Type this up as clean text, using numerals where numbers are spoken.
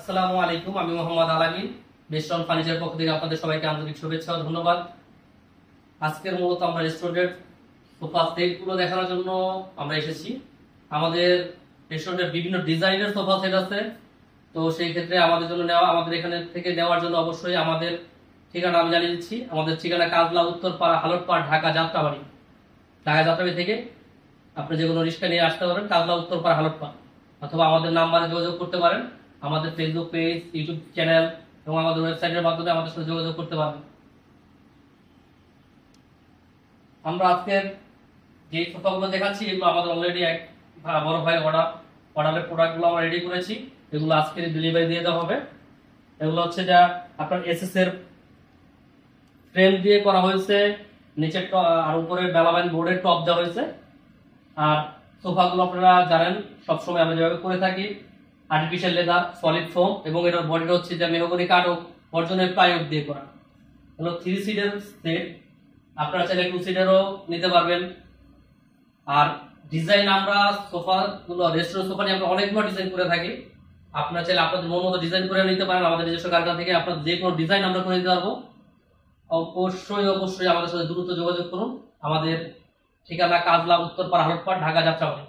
আসসালামু আলাইকুম, আমি মোহাম্মদ আলামিন। বেস্টন ফার্নিচার পক্ষ থেকে আপনাদের সবাইকে আন্তরিক শুভেচ্ছা ও ধন্যবাদ। আজকের মূলত আমরা রেস্টুরেন্টের সোফা সেটগুলো দেখানোর জন্য আমরা এসেছি। আমাদের রেস্টুরেন্টের বিভিন্ন ডিজাইনের সোফা সেট আছে, তো সেই ক্ষেত্রে আমাদের জন্য আমাদের এখানে থেকে নেওয়ার জন্য অবশ্যই আমাদের ঠিকানা আমি জানিয়ে দিচ্ছি। আমাদের ঠিকানা কাজলা, উত্তরপাড়া, হালটপাড়, ঢাকা যাত্রাবাড়ি। ঢাকা যাত্রাবাড়ি থেকে আপনি যে কোনো রিক্সা নিয়ে আসতে পারেন কাজলা, উত্তরপাড়া, হালটপাড়, অথবা আমাদের নাম্বারে যোগাযোগ করতে পারেন। আমাদের ফেসবুক পেজ, ইউটিউব চ্যানেল এবং আমাদের ওয়েবসাইটের মাধ্যমে আমাদের সাথে যোগাযোগ করতে পারবেন। আমরা আজকের যে সোফাগুলো দেখাচ্ছি এগুলো আমাদের অলরেডি এক বড় ভাই অর্ডারের প্রোডাক্টগুলো আমরা রেডি করেছি। এগুলো আজকের ডেলিভারি দিয়ে দেওয়া হবে। এগুলো হচ্ছে যা আপনার এসএস এর ফ্রেম দিয়ে করা হয়েছে, নিচের আর উপরে মেলামাইন বোর্ডের টপ দেওয়া হয়েছে। আর সোফাগুলো আপনারা জানেন সবসময় আমরা যেভাবে করে থাকি, আর্টিফিশিয়াল লেদার, সলিড ফোম, এবং এটার বডিটা হচ্ছে যে মেহগনি কাঠ ও অর্জনের প্লাইউড দিয়ে করা। হলো 3 সিটের সেট, আপনারা চাইলে 2 সিটেরও নিতে পারবেন। আর ডিজাইন আমরা সোফাগুলো রেস্টুরেন্ট সোফা নিয়ে আমরা অনেকগুলো ডিজাইন করে থাকি। আপনারা চাইলে আপনাদের মন মতো ডিজাইন করে নিতে পারেন। আমাদের নিজস্ব কারখানা থেকে আপনার যে কোনো ডিজাইন আমরা করে দিতে পারবো। অবশ্যই আমাদের সাথে দ্রুত যোগাযোগ করুন। আমাদের ঠিকানা কাজলা, উত্তরপাড়া, হালটপাড়, ঢাকা যাত্রাবাড়ি।